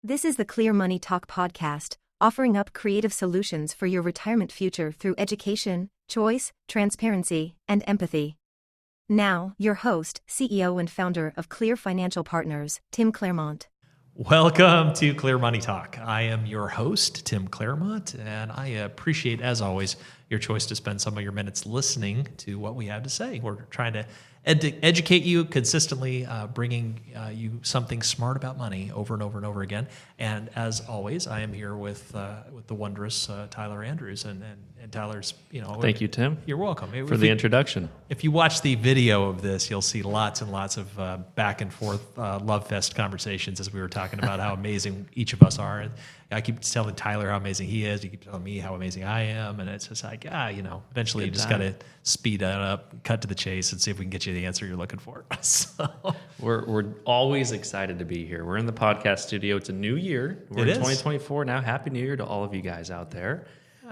This is the Clear Money Talk podcast, offering up creative solutions for your retirement future through education, choice, transparency, and empathy. Now, your host, CEO and founder of Clear Financial Partners, Tim Claremont. Welcome to Clear Money Talk. I am your host, Tim Claremont, and I appreciate, as always, your choice to spend some of your minutes listening to what we have to say. We're trying to educate you consistently, bringing you something smart about money over and over and over again. And as always, I am here with the wondrous Tyler Andrews, and Tyler's, Thank you, Tim. You're welcome For the introduction. If you watch the video of this, you'll see lots and lots of back and forth love fest conversations as we were talking about how amazing each of us are. And I keep telling Tyler how amazing he is. You keep telling me how amazing I am. And it's just like, eventually Good you just time. got to speed that up, cut to the chase, and see if we can get you the answer you're looking for. So We're always excited to be here. We're in the podcast studio. It's a new year. We're It in is. 2024 now. Happy New Year to all of you guys out there.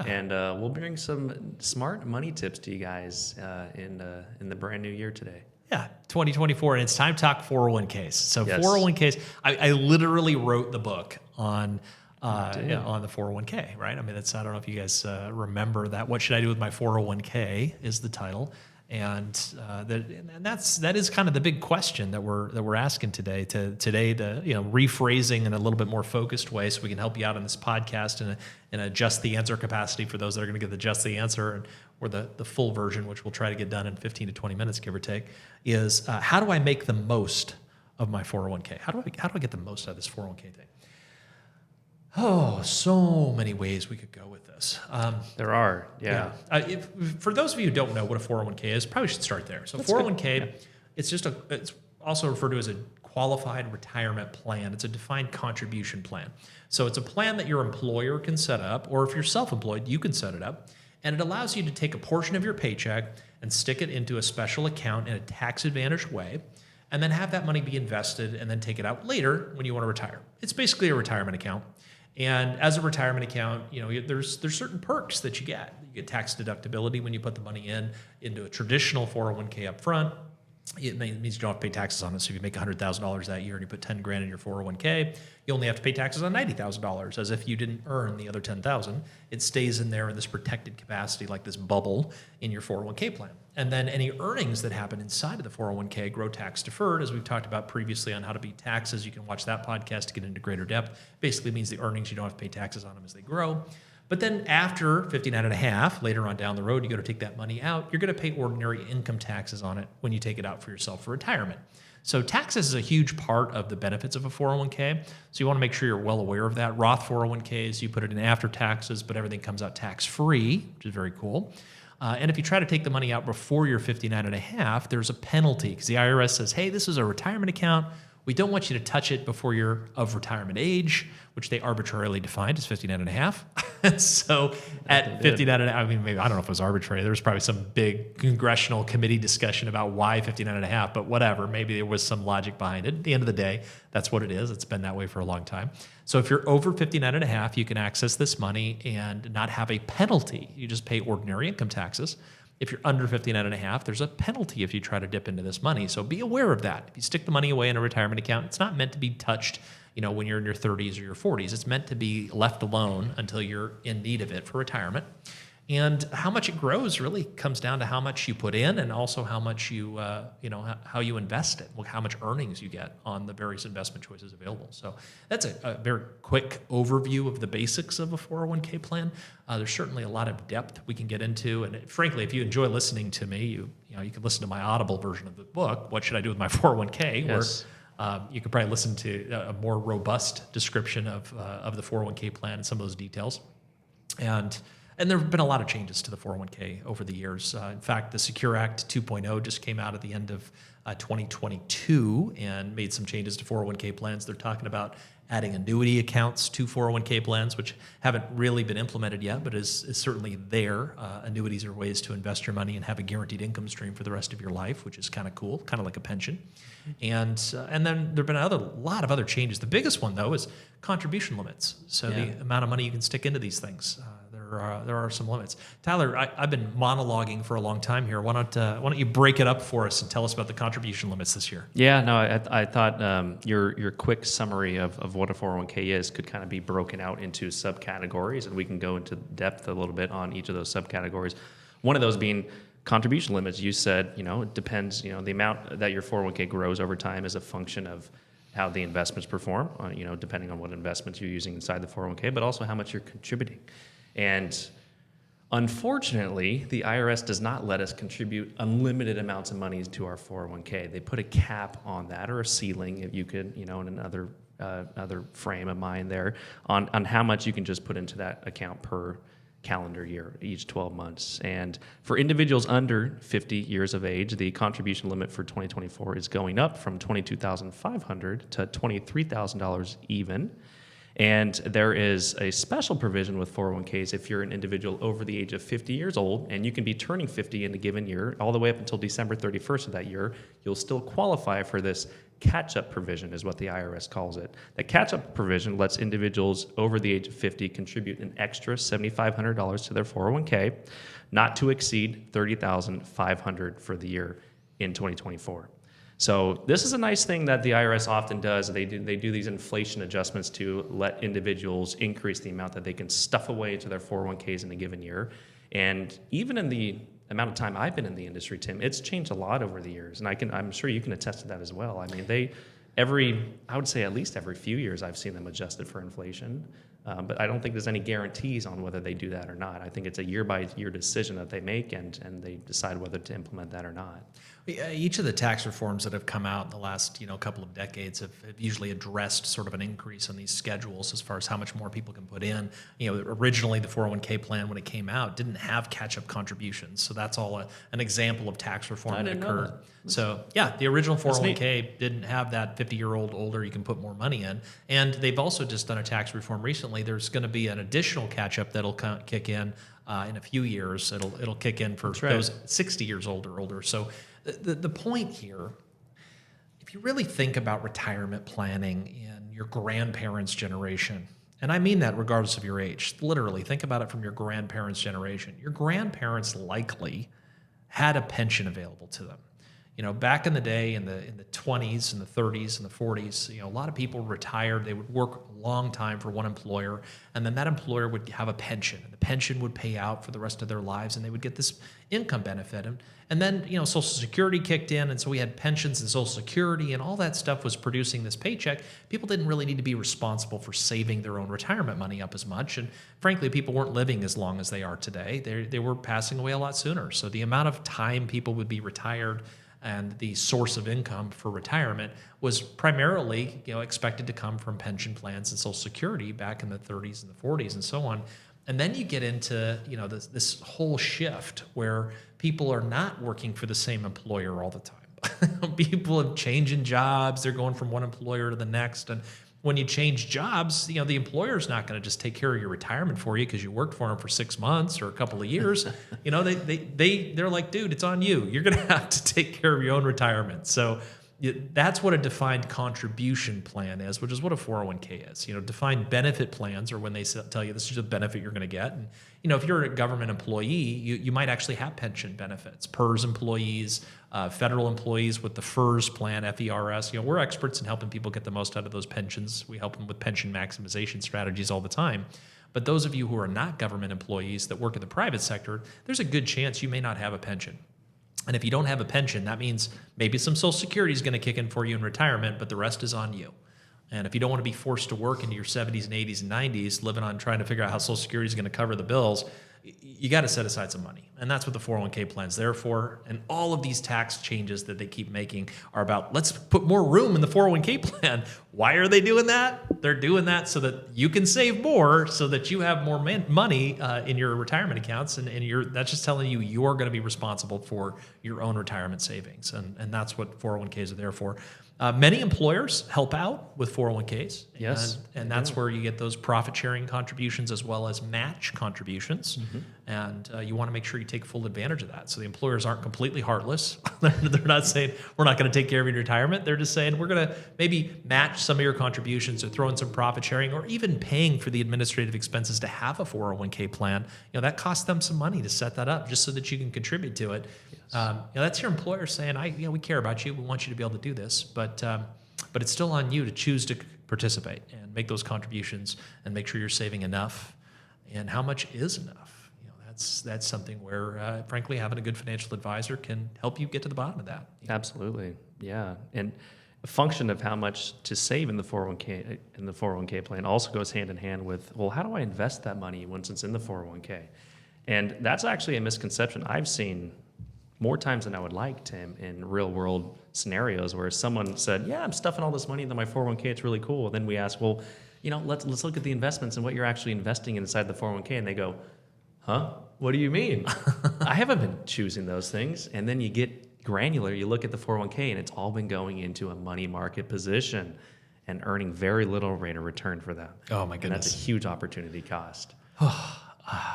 And we'll bring some smart money tips to you guys in the brand new year today. yeah, 2024, and it's time to talk 401ks. So Yes. 401ks, I literally wrote the book on the 401k, right? I mean, I don't know if you guys remember that. What should I do with my 401k is the title. And that is kind of the big question that we're asking today to rephrasing in a little bit more focused way, so we can help you out on this podcast in a just the answer capacity for those that are going to get the just the answer, or the full version, which we'll try to get done in 15 to 20 minutes, give or take, is how do I make the most of my 401k? How do I get the most out of this 401k thing? Oh, so many ways we could go with this. There are, yeah. For those of you who don't know what a 401k is, probably should start there. So 401k, it's also referred to as a qualified retirement plan. It's a defined contribution plan. So it's a plan that your employer can set up, or if you're self-employed, you can set it up. And it allows you to take a portion of your paycheck and stick it into a special account in a tax-advantaged way, and then have that money be invested and then take it out later when you want to retire. It's basically a retirement account. And as a retirement account, there's certain perks that you get. You get tax deductibility when you put the money into a traditional 401k up front. It means you don't have to pay taxes on it. So if you make $100,000 that year and you put $10,000 in your 401k, you only have to pay taxes on $90,000, as if you didn't earn the other $10,000. It stays in there in this protected capacity, like this bubble in your 401k plan. And then any earnings that happen inside of the 401k grow tax deferred, as we've talked about previously on how to beat taxes. You can watch that podcast to get into greater depth. Basically means the earnings, you don't have to pay taxes on them as they grow. But then after 59 and a half, later on down the road, you go to take that money out, you're going to pay ordinary income taxes on it when you take it out for yourself for retirement. So taxes is a huge part of the benefits of a 401k. So you want to make sure you're well aware of that. Roth 401ks, you put it in after taxes, but everything comes out tax-free, which is very cool. And if you try to take the money out before you're 59 and a half, there's a penalty, because the IRS says, hey, this is a retirement account. We don't want you to touch it before you're of retirement age, which they arbitrarily defined as 59 and a half. So at 59 and a half, maybe, I don't know if it was arbitrary. There was probably some big congressional committee discussion about why 59 and a half, but whatever. Maybe there was some logic behind it. At the end of the day, that's what it is. It's been that way for a long time. So if you're over 59 and a half, you can access this money and not have a penalty. You just pay ordinary income taxes. If you're under 59 and a half, there's a penalty if you try to dip into this money. So be aware of that. If you stick the money away in a retirement account, it's not meant to be touched, when you're in your 30s or your 40s. It's meant to be left alone until you're in need of it for retirement. And how much it grows really comes down to how much you put in, and also how much you, how you invest it, how much earnings you get on the various investment choices available. So that's a very quick overview of the basics of a 401k plan. There's certainly a lot of depth we can get into, and frankly, if you enjoy listening to me, you can listen to my Audible version of the book, What Should I Do with My 401k? Yes. Where you could probably listen to a more robust description of the 401k plan and some of those details. And there have been a lot of changes to the 401k over the years. In fact, the Secure Act 2.0 just came out at the end of 2022 and made some changes to 401k plans. They're talking about adding annuity accounts to 401k plans, which haven't really been implemented yet, but is certainly there. Annuities are ways to invest your money and have a guaranteed income stream for the rest of your life, which is kind of cool, kind of like a pension. And then there have been a lot of other changes. The biggest one, though, is contribution limits. So the amount of money you can stick into these things. There there are some limits. Tyler, I've been monologuing for a long time here. Why don't you break it up for us and tell us about the contribution limits this year? Yeah, no, I thought your quick summary of what a 401k is could kind of be broken out into subcategories, and we can go into depth a little bit on each of those subcategories. One of those being contribution limits. You said, it depends, the amount that your 401k grows over time is a function of how the investments perform, depending on what investments you're using inside the 401k, but also how much you're contributing. And unfortunately, the IRS does not let us contribute unlimited amounts of money to our 401k. They put a cap on that, or a ceiling, if you could, in another other frame of mind there, on how much you can just put into that account per calendar year, each 12 months. And for individuals under 50 years of age, the contribution limit for 2024 is going up from $22,500 to $23,000 even. And there is a special provision with 401ks if you're an individual over the age of 50 years old, and you can be turning 50 in a given year, all the way up until December 31st of that year, you'll still qualify for this catch-up provision, is what the IRS calls it. The catch-up provision lets individuals over the age of 50 contribute an extra $7,500 to their 401k, not to exceed $30,500 for the year in 2024. So this is a nice thing that the IRS often does. They do these inflation adjustments to let individuals increase the amount that they can stuff away into their 401ks in a given year. And even in the amount of time I've been in the industry, Tim, it's changed a lot over the years. And I'm sure you can attest to that as well. I mean, I would say at least every few years I've seen them adjusted for inflation. But I don't think there's any guarantees on whether they do that or not. I think it's a year-by-year decision that they make, and they decide whether to implement that or not. Each of the tax reforms that have come out in the last couple of decades have usually addressed sort of an increase in these schedules as far as how much more people can put in. Originally the 401k plan, when it came out, didn't have catch-up contributions, so that's all an example of tax reform that occurred. So yeah, the original 401k didn't have that 50-year-old older you can put more money in, and they've also just done a tax reform recently. There's going to be an additional catch-up that'll kick in a few years. It'll kick in for those 60 years old or older. So the point here, if you really think about retirement planning in your grandparents' generation, and I mean that regardless of your age, literally think about it from your grandparents' generation. Your grandparents likely had a pension available to them. Back in the day, in the 20s and the 30s and the 40s, a lot of people retired. They would work a long time for one employer, and then that employer would have a pension, and the pension would pay out for the rest of their lives, and they would get this income benefit. And then, Social Security kicked in, and so we had pensions and Social Security, and all that stuff was producing this paycheck. People didn't really need to be responsible for saving their own retirement money up as much, and frankly, people weren't living as long as they are today. They were passing away a lot sooner. So the amount of time people would be retired and the source of income for retirement was primarily, expected to come from pension plans and Social Security back in the 30s and the 40s and so on. And then you get into, this whole shift where people are not working for the same employer all the time. People are changing jobs. They're going from one employer to the next. And when you change jobs, the employer's not going to just take care of your retirement for you because you worked for them for 6 months or a couple of years. They're like, dude, it's on you. You're going to have to take care of your own retirement. So that's what a defined contribution plan is, which is what a 401k is. Defined benefit plans are when they tell you this is a benefit you're going to get. And, if you're a government employee, you might actually have pension benefits. PERS employees, federal employees with the FERS plan, FERS. We're experts in helping people get the most out of those pensions. We help them with pension maximization strategies all the time. But those of you who are not government employees that work in the private sector, there's a good chance you may not have a pension. And if you don't have a pension, that means maybe some Social Security is going to kick in for you in retirement, but the rest is on you. And if you don't want to be forced to work into your 70s and 80s and 90s, living on trying to figure out how Social Security is going to cover the bills, you got to set aside some money. And that's what the 401k plan is there for. And all of these tax changes that they keep making are about, let's put more room in the 401k plan. Why are they doing that? They're doing that so that you can save more, so that you have more money in your retirement accounts. And that's just telling you you're going to be responsible for your own retirement savings. And that's what 401ks are there for. Many employers help out with 401ks. Yes. And that's where you get those profit sharing contributions as well as match contributions. And you want to make sure you take full advantage of that. So the employers aren't completely heartless. They're not saying, we're not going to take care of your retirement. They're just saying, we're going to maybe match some of your contributions or throw in some profit sharing or even paying for the administrative expenses to have a 401k plan. That costs them some money to set that up just so that you can contribute to it. Yes. That's your employer saying, we care about you. We want you to be able to do this. But it's still on you to choose to participate and make those contributions and make sure you're saving enough. And how much is enough? That's something where, frankly, having a good financial advisor can help you get to the bottom of that. Absolutely, yeah. And a function of how much to save in the 401k plan also goes hand in hand with, well, how do I invest that money once it's in the 401k? And that's actually a misconception I've seen more times than I would like, Tim, in real world scenarios where someone said, yeah, I'm stuffing all this money into my 401k, it's really cool. And then we ask, well, let's look at the investments and what you're actually investing inside the 401k. And they go, huh? What do you mean? I haven't been choosing those things. And then you get granular, you look at the 401k and it's all been going into a money market position and earning very little rate of return for them. Oh my goodness. And that's a huge opportunity cost.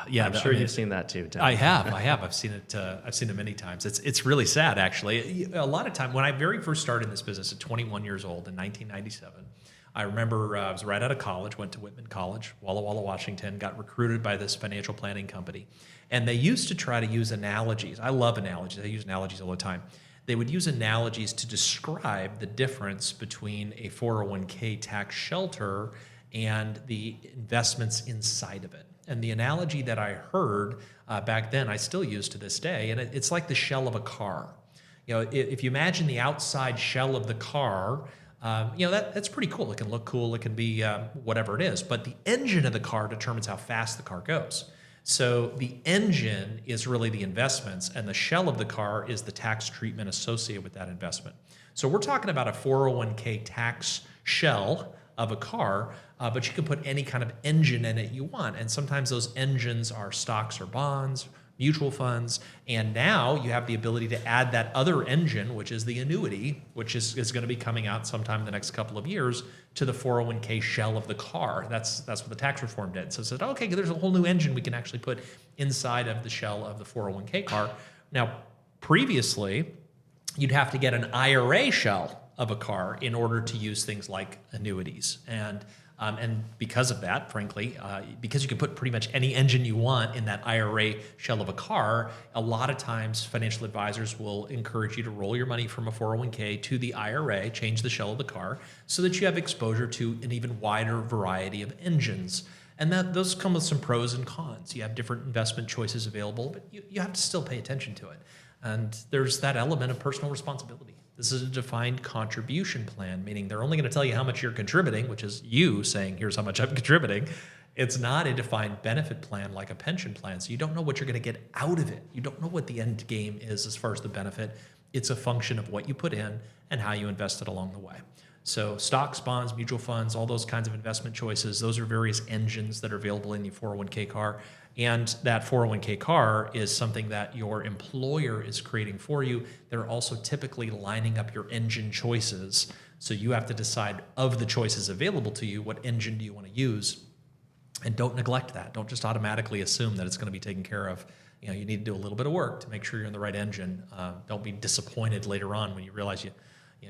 Yeah, I'm sure you've seen that too, Tim. I have. I've seen it. I've seen it many times. It's really sad, actually. A lot of time when I very first started in this business at 21 years old in 1997, I remember I was right out of college, went to Whitman College, Walla Walla, Washington, got recruited by this financial planning company, and they used to try to use analogies. I love analogies. I use analogies all the time. They would use analogies to describe the difference between a 401k tax shelter and the investments inside of it. And the analogy that I heard back then, I still use to this day, and it's like the shell of a car. If you imagine the outside shell of the car, that's pretty cool. It can look cool. It can be whatever it is. But the engine of the car determines how fast the car goes. So the engine is really the investments, and the shell of the car is the tax treatment associated with that investment. So we're talking about a 401k tax shell of a car, but you can put any kind of engine in it you want. And sometimes those engines are stocks or bonds, mutual funds, and now you have the ability to add that other engine, which is the annuity, which is going to be coming out sometime in the next couple of years, to the 401k shell of the car. That's what the tax reform did. So it said, okay, there's a whole new engine we can actually put inside of the shell of the 401k car. Now, previously, you'd have to get an IRA shell of a car in order to use things like annuities. And because of that, frankly, because you can put pretty much any engine you want in that IRA shell of a car, a lot of times financial advisors will encourage you to roll your money from a 401k to the IRA, change the shell of the car, so that you have exposure to an even wider variety of engines. And those come with some pros and cons. You have different investment choices available, but you have to still pay attention to it. And there's that element of personal responsibility. This is a defined contribution plan, meaning they're only going to tell you how much you're contributing, which is you saying, here's how much I'm contributing. It's not a defined benefit plan like a pension plan. So you don't know what you're going to get out of it. You don't know what the end game is as far as the benefit. It's a function of what you put in and how you invest it along the way. So stocks, bonds, mutual funds, all those kinds of investment choices, those are various engines that are available in the 401k car. And that 401k car is something that your employer is creating for you. They're also typically lining up your engine choices. So you have to decide, of the choices available to you, what engine do you want to use? And don't neglect that. Don't just automatically assume that it's going to be taken care of. You need to do a little bit of work to make sure you're in the right engine. Don't be disappointed later on when you realize you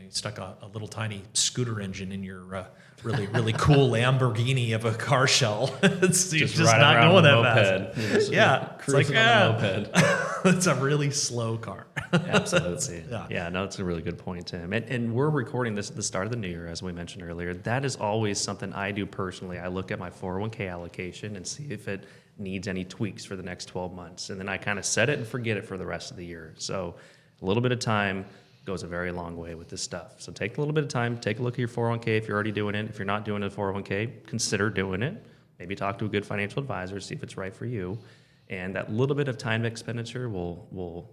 stuck a little tiny scooter engine in your really, really cool Lamborghini of a car shell. It's just not going that fast. Yeah. It's like, on a moped. It's a really slow car. Absolutely. Yeah, no, it's a really good point, Tim. And we're recording this at the start of the new year, as we mentioned earlier. That is always something I do personally. I look at my 401k allocation and see if it needs any tweaks for the next 12 months. And then I kind of set it and forget it for the rest of the year. So a little bit of time goes a very long way with this stuff. So take a little bit of time, take a look at your 401k if you're already doing it. If you're not doing a 401k, consider doing it. Maybe talk to a good financial advisor, see if it's right for you. And that little bit of time expenditure will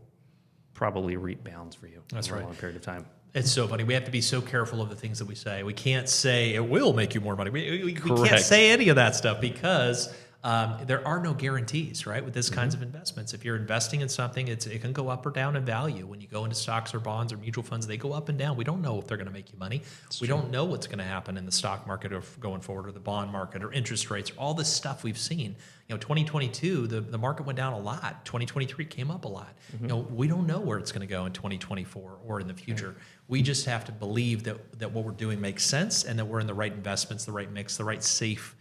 probably reap bounds for you over a long period of time. It's so funny. We have to be so careful of the things that we say. We can't say it will make you more money. We can't say any of that stuff because there are no guarantees, right? With this kinds of investments, if you're investing in something, it can go up or down in value. When you go into stocks or bonds or mutual funds, they go up and down. We don't know if they're going to make you money. We don't know what's going to happen in the stock market or going forward, or the bond market, or interest rates, or all this stuff we've seen. 2022, the market went down a lot. 2023 came up a lot. We don't know where it's going to go in 2024 or in the future. We just have to believe that what we're doing makes sense, and that we're in the right investments, the right mix, the right safe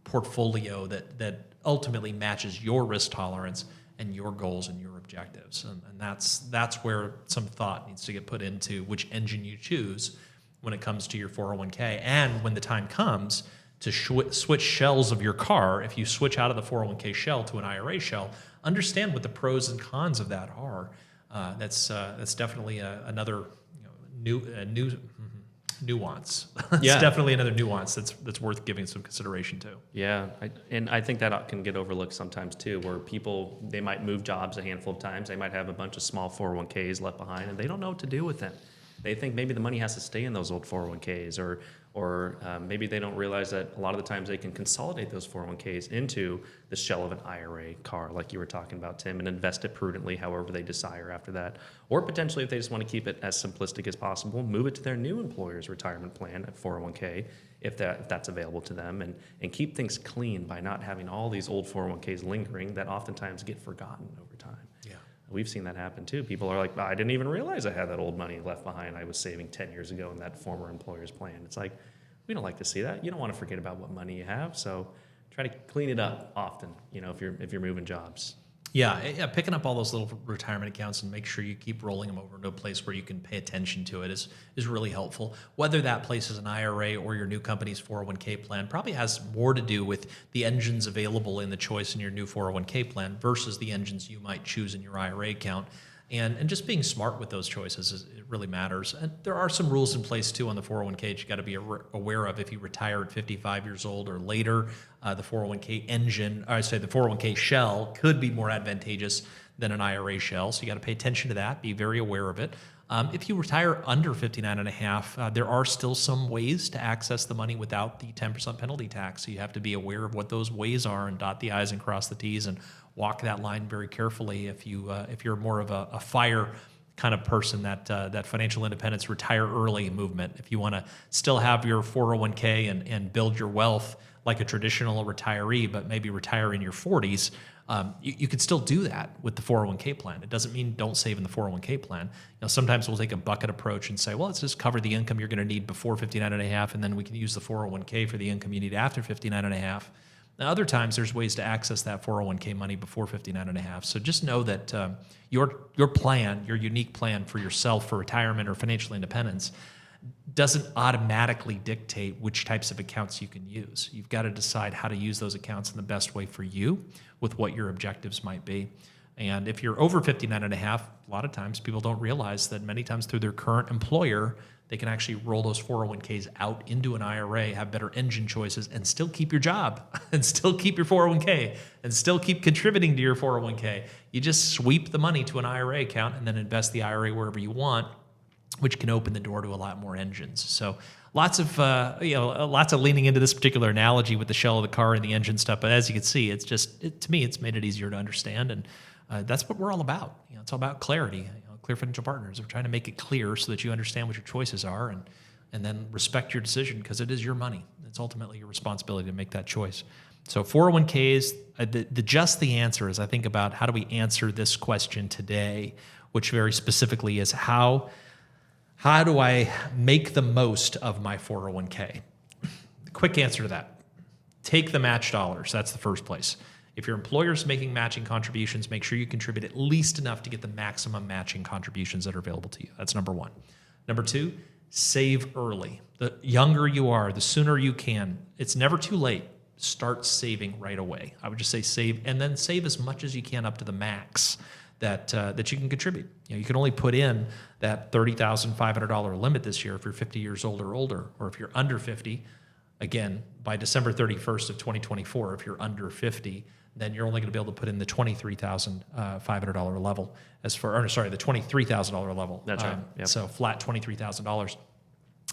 portfolio that ultimately matches your risk tolerance and your goals and your objectives. And that's where some thought needs to get put into which engine you choose when it comes to your 401k. And when the time comes to switch shells of your car, if you switch out of the 401k shell to an IRA shell, understand what the pros and cons of that are. That's definitely another nuance. It's definitely another nuance that's worth giving some consideration to. Yeah, I think that can get overlooked sometimes too, where people, they might move jobs a handful of times. They might have a bunch of small 401ks left behind, and they don't know what to do with them. They think maybe the money has to stay in those old 401ks, or maybe they don't realize that a lot of the times they can consolidate those 401ks into the shell of an IRA car, like you were talking about, Tim, and invest it prudently however they desire after that. Or potentially, if they just want to keep it as simplistic as possible, move it to their new employer's retirement plan at 401k, if that's available to them, and keep things clean by not having all these old 401ks lingering that oftentimes get forgotten over time. Yeah. We've seen that happen too. People are like, I didn't even realize I had that old money left behind. I was saving 10 years ago in that former employer's plan. It's like, we don't like to see that. You don't want to forget about what money you have. So try to clean it up often, if you're moving jobs. Yeah, picking up all those little retirement accounts and make sure you keep rolling them over into a place where you can pay attention to it is really helpful. Whether that place is an IRA or your new company's 401k plan probably has more to do with the engines available in the choice in your new 401k plan versus the engines you might choose in your IRA account. And just being smart with those choices, it really matters. And there are some rules in place too on the 401k you got to be aware of. If you retire at 55 years old or later, the 401k the 401k shell could be more advantageous than an IRA shell. So you got to pay attention to that. Be very aware of it. If you retire under 59 and a half, there are still some ways to access the money without the 10% penalty tax. So you have to be aware of what those ways are and dot the I's and cross the T's and walk that line very carefully. If you're more of a FIRE kind of person, that financial independence, retire early movement. If you want to still have your 401k and build your wealth like a traditional retiree, but maybe retire in your 40s, you could still do that with the 401k plan. It doesn't mean don't save in the 401k plan. Sometimes we'll take a bucket approach and say, well, let's just cover the income you're going to need before 59 and a half, and then we can use the 401k for the income you need after 59 and a half. Now, other times there's ways to access that 401k money before 59 and a half. So just know that your plan, your unique plan for yourself for retirement or financial independence, doesn't automatically dictate which types of accounts you can use. You've got to decide how to use those accounts in the best way for you with what your objectives might be. And if you're over 59 and a half, a lot of times people don't realize that many times through their current employer, they can actually roll those 401ks out into an IRA, have better engine choices, and still keep your job, and still keep your 401k, and still keep contributing to your 401k. You just sweep the money to an IRA account and then invest the IRA wherever you want, which can open the door to a lot more engines. So lots of leaning into this particular analogy with the shell of the car and the engine stuff. But as you can see, to me, it's made it easier to understand, and that's what we're all about. It's all about clarity. Clear Financial Partners. We're trying to make it clear so that you understand what your choices are, and then respect your decision, because it is your money. It's ultimately your responsibility to make that choice. So 401ks, the answer is, I think about how do we answer this question today, which very specifically is how do I make the most of my 401k? The quick answer to that, take the match dollars. That's the first place. If your employer's making matching contributions, make sure you contribute at least enough to get the maximum matching contributions that are available to you. That's number one. Number two, save early. The younger you are, the sooner you can. It's never too late. Start saving right away. I would just say save, and then save as much as you can up to the max that you can contribute. You can only put in that $30,500 limit this year if you're 50 years old or older, or if you're under 50. Again, by December 31st of 2024, if you're under 50, then you're only going to be able to put in the $23,500 level the $23,000 level. That's right. Yep. So flat $23,000.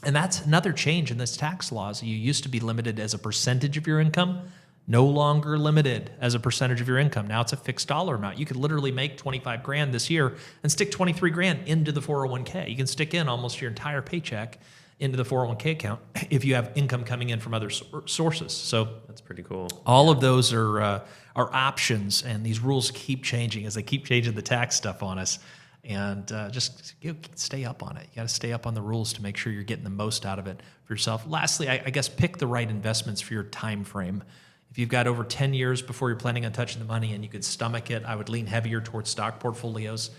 And that's another change in this tax laws. You used to be limited as a percentage of your income. no longer limited as a percentage of your income. Now it's a fixed dollar amount. You could literally make 25 grand this year and stick 23 grand into the 401k. You can stick in almost your entire paycheck into the 401k account if you have income coming in from other sources. So that's pretty cool. All of those are options, and these rules keep changing as they keep changing the tax stuff on us. And just stay up on it. You got to stay up on the rules to make sure you're getting the most out of it for yourself. Lastly, I guess pick the right investments for your time frame. If you've got over 10 years before you're planning on touching the money and you could stomach it, I would lean heavier towards stock portfolios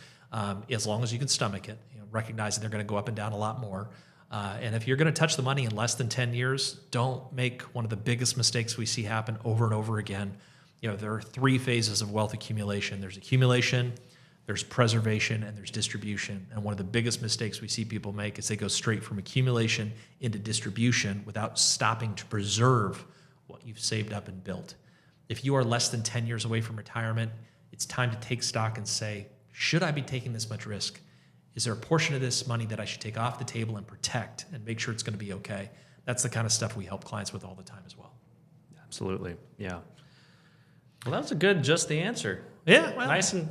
as long as you can stomach it. Recognizing they're going to go up and down a lot more. And if you're going to touch the money in less than 10 years, don't make one of the biggest mistakes we see happen over and over again. There are 3 phases of wealth accumulation. There's accumulation, there's preservation, and there's distribution. And one of the biggest mistakes we see people make is they go straight from accumulation into distribution without stopping to preserve what you've saved up and built. If you are less than 10 years away from retirement, it's time to take stock and say, should I be taking this much risk? Is there a portion of this money that I should take off the table and protect and make sure it's going to be okay? That's the kind of stuff we help clients with all the time as well. Absolutely. Yeah. Well, that was a good, just the answer. Yeah. Well, nice and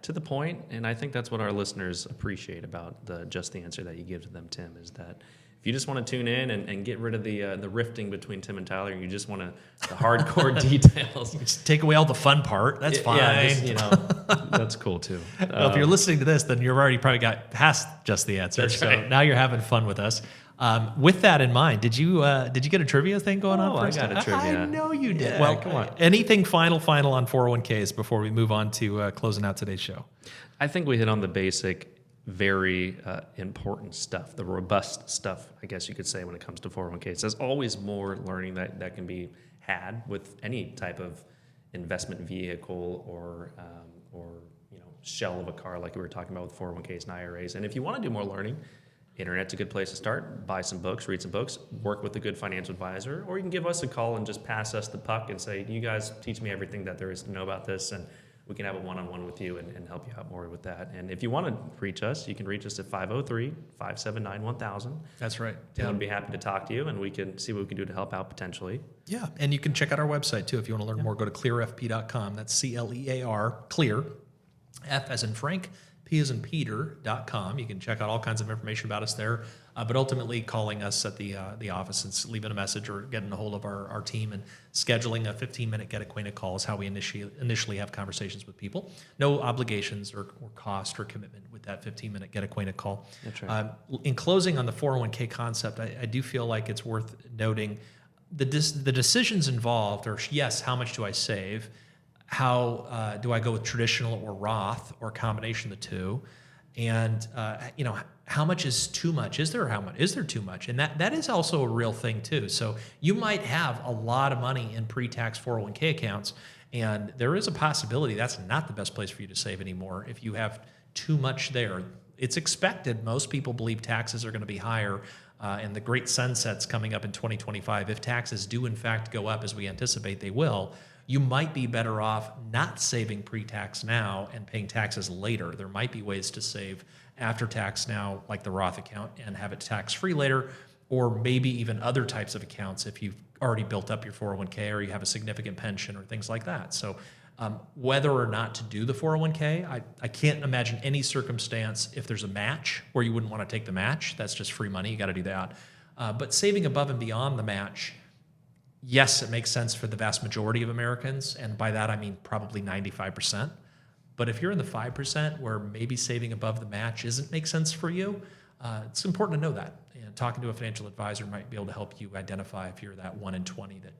to the point. And I think that's what our listeners appreciate about the just the answer that you give to them, Tim, is that if you just want to tune in and get rid of the rifting between Tim and Tyler, and you just want the hardcore details. Just take away all the fun part. That's fine. Yeah, that's cool too. Well, if you're listening to this, then you've already probably got past just the answer. That's so right. Now you're having fun with us. With that in mind, did you get a trivia thing going on? I got a trivia. I know you did. Yeah, well, come on. Anything final on 401ks before we move on to closing out today's show? I think we hit on the basic, very important stuff, the robust stuff, I guess you could say, when it comes to 401ks. There's always more learning that can be had with any type of investment vehicle or shell of a car like we were talking about with 401ks and IRAs. And if you want to do more learning, internet's a good place to start. Buy some books, read some books, work with a good financial advisor, or you can give us a call and just pass us the puck and say, you guys teach me everything that there is to know about this, and we can have a one-on-one with you and help you out more with that. And if you want to reach us, you can reach us at 503-579-1000. That's right. Tim would be happy to talk to you, and we can see what we can do to help out potentially. Yeah, and you can check out our website too if you want to learn more. Go to clearfp.com. That's CLEAR, clear, F as in Frank, P as in Peter.com. You can check out all kinds of information about us there. But ultimately, calling us at the office and leaving a message or getting a hold of our team and scheduling a 15-minute get acquainted call is how we initially have conversations with people. No obligations or cost or commitment with that 15-minute get acquainted call. That's right. In closing on the 401k concept, I do feel like it's worth noting the decisions involved are, yes, how much do I save? How do I go with traditional or Roth or a combination of the two? And how much is too much? Is there too much? And that is also a real thing too. So you might have a lot of money in pre-tax 401k accounts, and there is a possibility that's not the best place for you to save anymore if you have too much there. It's expected. Most people believe taxes are going to be higher, and the great sunset's coming up in 2025. If taxes do in fact go up as we anticipate they will, you might be better off not saving pre-tax now and paying taxes later. There might be ways to save after tax now, like the Roth account, and have it tax-free later, or maybe even other types of accounts if you've already built up your 401k or you have a significant pension or things like that. So whether or not to do the 401k, I can't imagine any circumstance if there's a match where you wouldn't want to take the match. That's just free money. You got to do that. But saving above and beyond the match, yes, it makes sense for the vast majority of Americans, and by that I mean probably 95%. But if you're in the 5% where maybe saving above the match doesn't make sense for you, it's important to know that. And talking to a financial advisor might be able to help you identify if you're that 1 in 20 that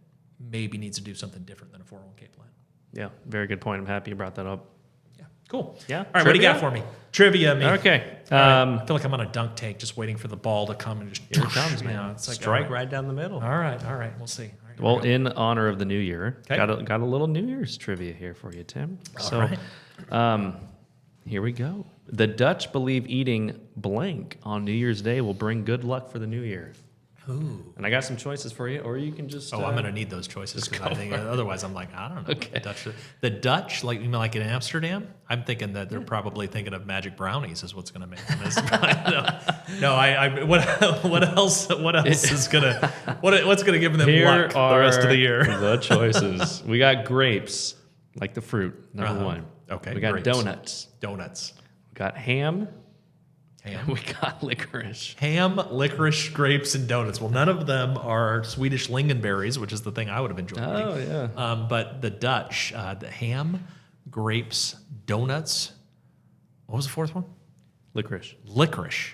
maybe needs to do something different than a 401k plan. Yeah, very good point. I'm happy you brought that up. Yeah, cool. Yeah. All right, what do you got for me? Trivia, me. Okay. I feel like I'm on a dunk tank just waiting for the ball to come and just... Here it comes, man. You know, it's like, strike right down the middle. All right, we'll see. All right, Well, in honor of the new year, Okay. got a little New Year's trivia here for you, Tim. All right. Here we go. The Dutch believe eating blank on New Year's Day will bring good luck for the new year. Ooh. And I got some choices for you, or you can just. I'm going to need those choices because I think otherwise I'm like, I don't know. Okay. The Dutch, like, you mean like in Amsterdam, I'm thinking that they're probably thinking of magic brownies is what's going to make them. What else is going to, what's going to give them Here luck the are rest of the year? the choices. We got grapes, like the fruit, number one. Okay, We got grapes. donuts. Donuts. We got ham. Ham. We got licorice. Ham, licorice, grapes, and donuts. Well, none of them are Swedish lingonberries, which is the thing I would have enjoyed. Oh, yeah. But the Dutch, the ham, grapes, donuts. What was the fourth one? Licorice. Licorice.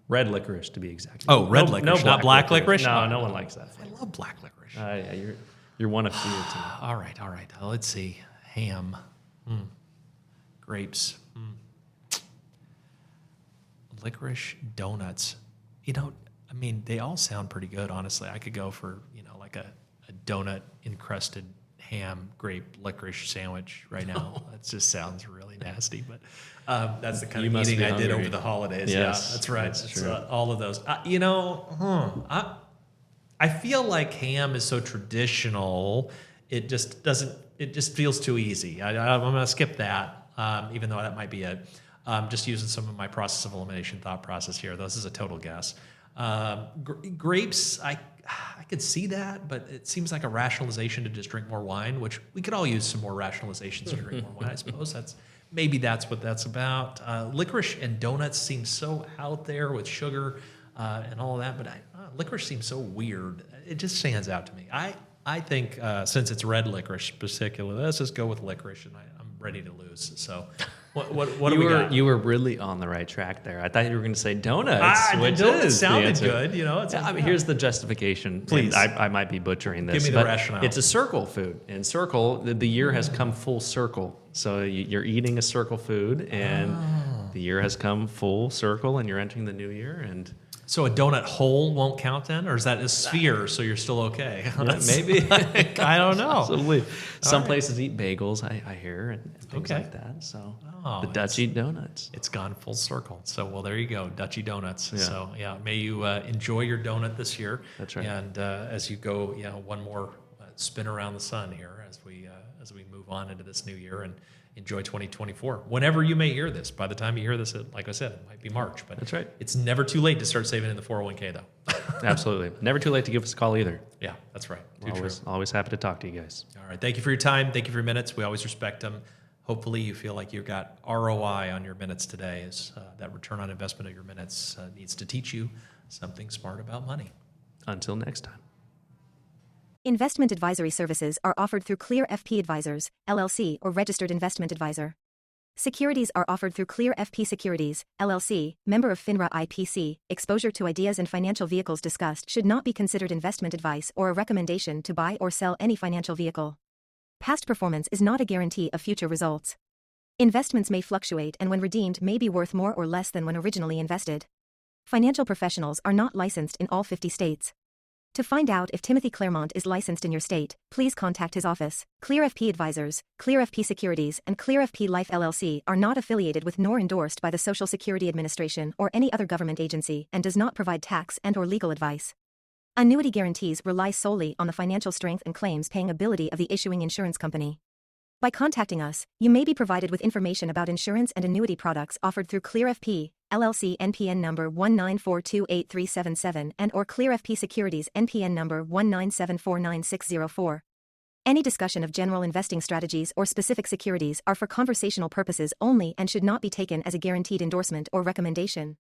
Red licorice, to be exact. Oh, red licorice, not black licorice? No, no one likes that. I love black licorice. Yeah, you're one of few. Too. All right. Let's see. Ham, grapes, licorice, donuts. I mean, they all sound pretty good, honestly. I could go for, like a donut encrusted ham, grape, licorice sandwich right now. That just sounds really nasty, but that's the kind You of must eating be I did hungry. over the holidays. Yes, Yeah, that's right. that's It's, true. all of those. I feel like ham is so traditional. It just doesn't. It just feels too easy. I'm going to skip that, even though that might be it. Just using some of my process of elimination thought process here. This is a total guess. Grapes, I could see that, but it seems like a rationalization to just drink more wine, which we could all use some more rationalizations to drink more wine. I suppose that's what that's about. Licorice and donuts seem so out there with sugar and all of that, but licorice seems so weird. It just stands out to me. I think since it's red licorice particularly, let's just go with licorice, and I'm ready to lose. So, what do we got? You were really on the right track there. I thought you were going to say donuts, which donuts is the sounded answer. good. Here's the justification. Please. And I might be butchering this. Give me the but rationale. It's a circle food. And circle, the year has come full circle. So you're eating a circle food, and the year has come full circle, and you're entering the new year. And So a donut hole won't count then, or is that a sphere? So you're still okay? maybe. I don't know. Absolutely. Some right. places eat bagels, I hear, and things Okay. like that. So Oh, the Dutch eat donuts. It's gone full circle. So, well, there you go, Dutchy Donuts. Yeah. So, yeah, may you enjoy your donut this year. That's right. And as you go, one more spin around the sun here as we move on into this new year and enjoy 2024. Whenever you may hear this, by the time you hear this, like I said, it might be March. But That's right. It's never too late to start saving in the 401k, though. Absolutely. Never too late to give us a call either. Yeah, that's right. Too true. Always happy to talk to you guys. All right. Thank you for your time. Thank you for your minutes. We always respect them. Hopefully you feel like you've got ROI on your minutes today, as that return on investment of your minutes needs to teach you something smart about money. Until next time. Investment advisory services are offered through Clear FP Advisors, LLC, or Registered Investment Advisor. Securities are offered through Clear FP Securities, LLC, member of FINRA IPC. Exposure to ideas and financial vehicles discussed should not be considered investment advice or a recommendation to buy or sell any financial vehicle. Past performance is not a guarantee of future results. Investments may fluctuate and when redeemed may be worth more or less than when originally invested. Financial professionals are not licensed in all 50 states. To find out if Timothy Claremont is licensed in your state, please contact his office. Clear FP Advisors, Clear FP Securities, and Clear FP Life LLC are not affiliated with nor endorsed by the Social Security Administration or any other government agency and does not provide tax and/or legal advice. Annuity guarantees rely solely on the financial strength and claims-paying ability of the issuing insurance company. By contacting us, you may be provided with information about insurance and annuity products offered through Clear FP, LLC NPN number 194283777 and/or Clear FP Securities NPN number 197499604. Any discussion of general investing strategies or specific securities are for conversational purposes only and should not be taken as a guaranteed endorsement or recommendation.